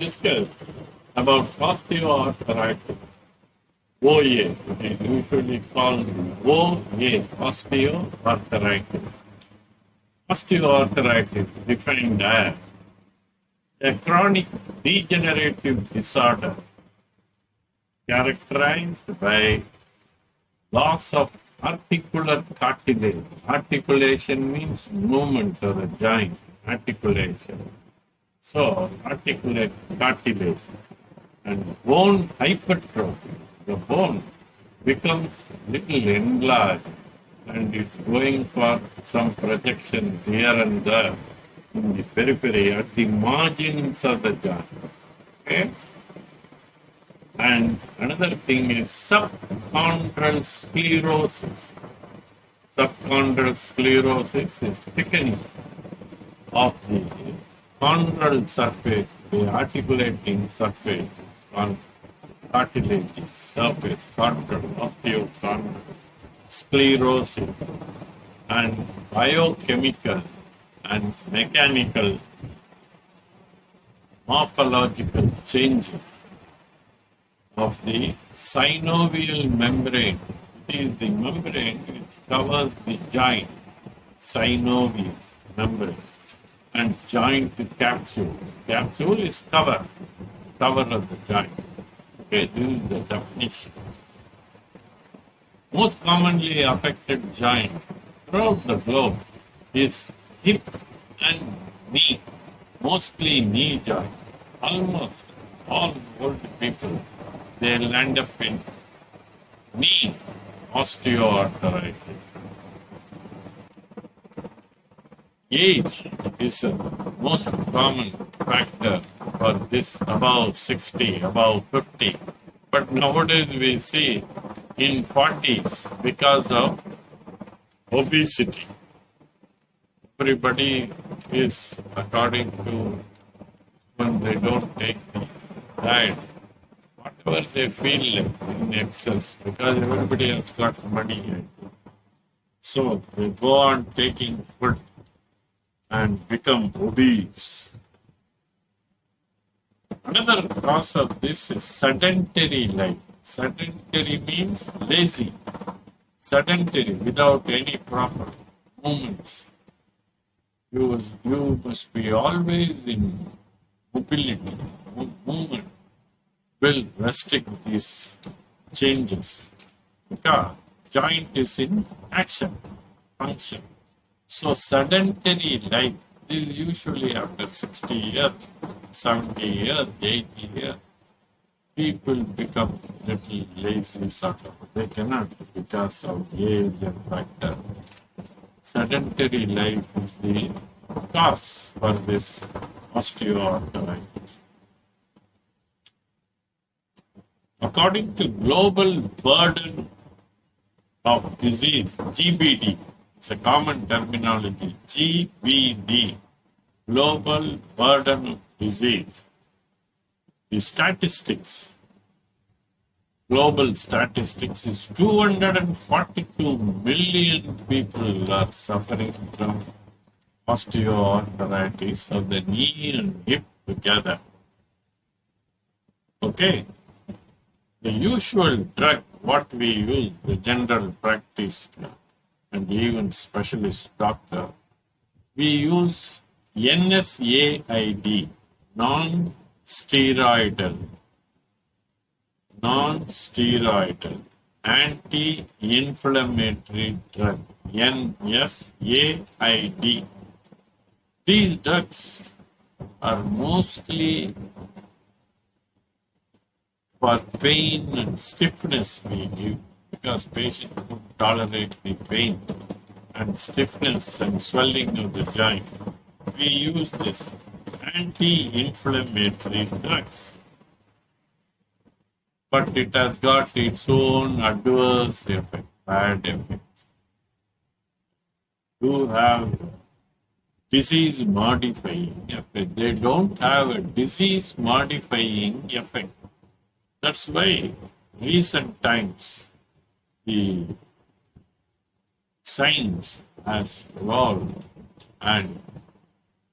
discuss about osteoarthritis. OA, it is usually called OA, osteoarthritis. Osteoarthritis defined as a chronic degenerative disorder characterized by loss of articular cartilage. Articulation means movement of the joint, articulation. So, articulate cartilage and bone hypertrophy. The bone becomes little enlarged and it's going for some projections here and there in the periphery at the margins of the joint. Okay? And another thing is subchondral sclerosis. Subchondral sclerosis is thickening of the chondral surface, the articulating surface on cartilage surface, chondral, osteochondral sclerosis, and biochemical and mechanical morphological changes of the synovial membrane. It is the membrane which covers the joint, synovial membrane, and joint capsule. Capsule is cover of the joint. Okay, this is the definition. Most commonly affected joint throughout the globe is hip and knee, mostly knee joint. Almost all old people, they'll end up in knee osteoarthritis. Age is a most common factor for this above 60, above 50. But nowadays we see in 40s because of obesity. Everybody is, according to when they don't take the diet, whatever they feel like in excess, because everybody has got money. So they go on taking food and become obese. Another cause of this is sedentary life. Sedentary means lazy. Sedentary, without any proper movements. You must be always in mobility. Movement will restrict these changes because joint is in action, function. So sedentary life is usually after 60 years, 70 years, 80 years. People become little lazy sort of. They cannot because of age and factor. Sedentary life is the cause for this osteoarthritis. According to global burden of disease, GBD, it's a common terminology, GBD, global burden of disease. The statistics, global statistics is 242 million people are suffering from osteoarthritis of the knee and hip together. Okay. The usual drug, what we use, the general practitioner and even specialist doctor, we use NSAID, non-steroidal anti-inflammatory drug, NSAID. These drugs are mostly for pain and stiffness we give because patients don't tolerate the pain and stiffness and swelling of the joint. We use this anti-inflammatory drugs. But it has got its own adverse effect, bad effects. You have disease modifying effect. They don't have a disease modifying effect. That's why recent times the science has evolved and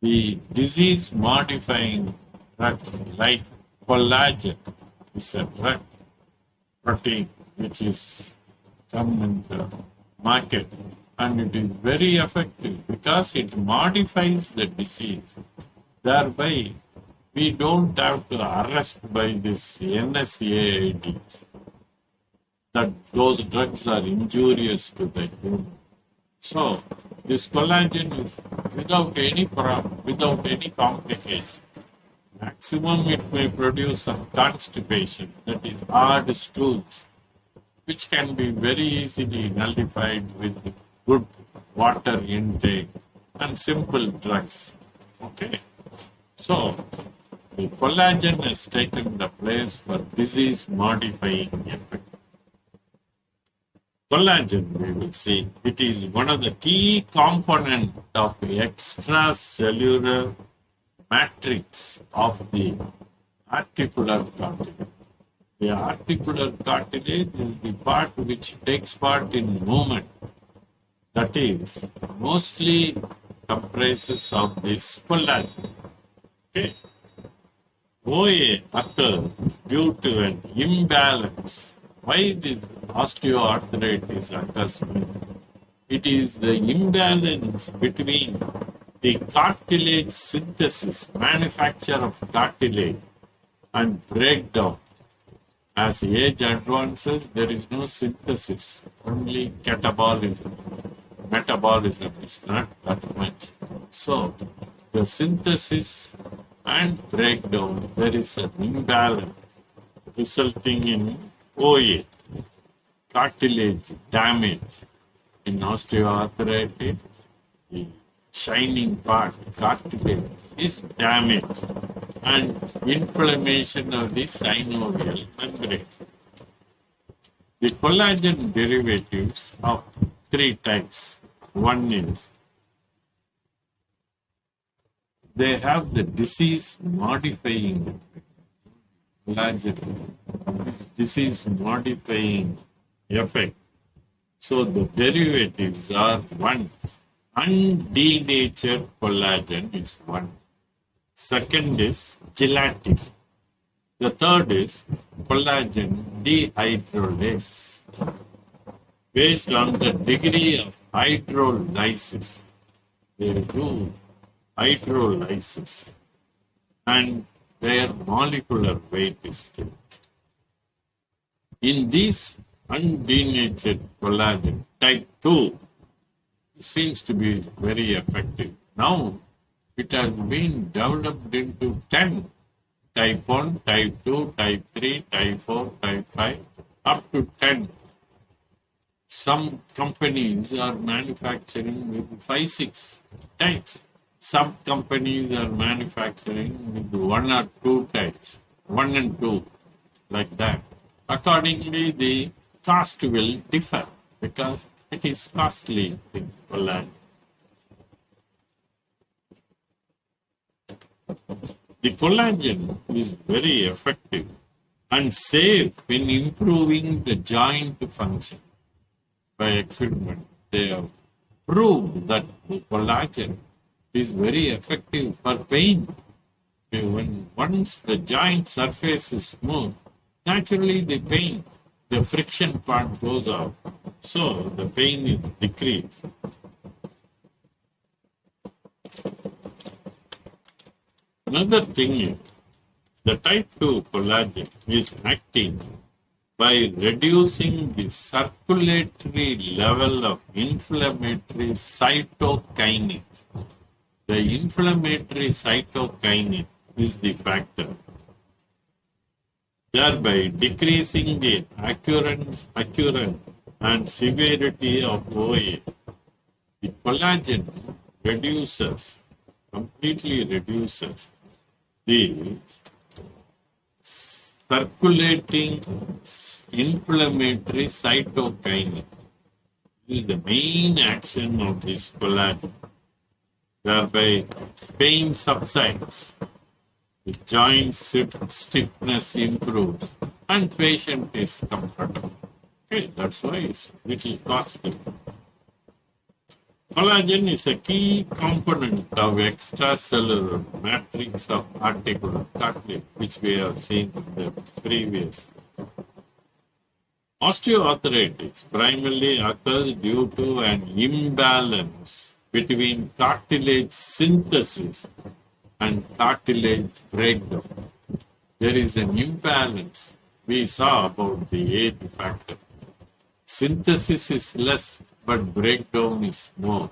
the disease modifying drugs like collagen is a drug protein which is come in the market, and it is very effective because it modifies the disease. Thereby, we don't have to arrest by this NSAIDs that those drugs are injurious to the human. So, this collagen is without any problem, without any complication. Maximum it may produce some constipation, that is hard stools, which can be very easily nullified with good water intake and simple drugs. Okay. So, the collagen has taken the place for disease modifying effect. Collagen, we will see, it is one of the key components of the extracellular matrix of the articular cartilage. The articular cartilage is the part which takes part in movement. That is, mostly comprises of this collagen. Okay. OA occurs due to an imbalance. Why this osteoarthritis occurs? It is the imbalance between the cartilage synthesis, manufacture of cartilage, and breakdown. As age advances, there is no synthesis, only catabolism. Metabolism is not that much. So, the synthesis and breakdown, there is an imbalance resulting in OA, cartilage damage. In osteoarthritis, the shining part, cartilage, is damaged, and inflammation of the synovial membrane. The collagen derivatives of three types. One is they have the disease modifying collagen, disease modifying effect. So the derivatives are one, undenatured collagen is one. Second is gelatin. The third is collagen dehydrolase. Based on the degree of hydrolysis, they do hydrolysis and their molecular weight is changed. In this undenatured collagen, type 2 seems to be very effective. Now, it has been developed into 10. Type 1, type 2, type 3, type 4, type 5, up to 10. Some companies are manufacturing with 5, 6 types. Some companies are manufacturing with 1 or 2 types, 1 and 2, like that. Accordingly, the cost will differ because it is costly in collagen. The collagen is very effective and safe in improving the joint function. By experiment, they have proved that the collagen is very effective for pain. When once the joint surface is smooth, naturally the pain, the friction part goes off. So the pain is decreased. Another thing is, the type 2 collagen is acting by reducing the circulatory level of inflammatory cytokinin. The inflammatory cytokinin is the factor, thereby decreasing the occurrence and severity of OA. The collagen completely reduces the circulating inflammatory cytokinin. This is the main action of this collagen, whereby pain subsides, the joint stiffness improves, and patient is comfortable. Okay, that's why it's little costly. Collagen is a key component of extracellular matrix of articular cartilage, which we have seen in the previous. Osteoarthritis primarily occurs due to an imbalance between cartilage synthesis and cartilage breakdown. There is an imbalance. We saw about the age factor. Synthesis is less, but breakdown is more.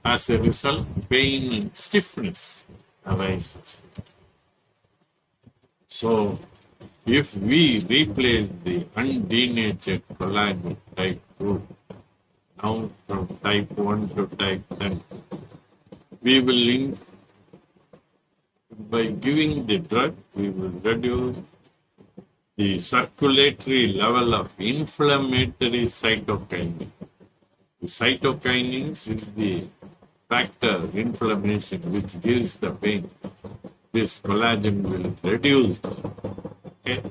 As a result, pain and stiffness arises. So, if we replace the undenatured collagen type 2, now from type 1 to type 10, we will, by giving the drug, we will reduce the circulatory level of inflammatory cytokinin. The cytokinins is the factor inflammation which gives the pain. This collagen will reduce them. Okay.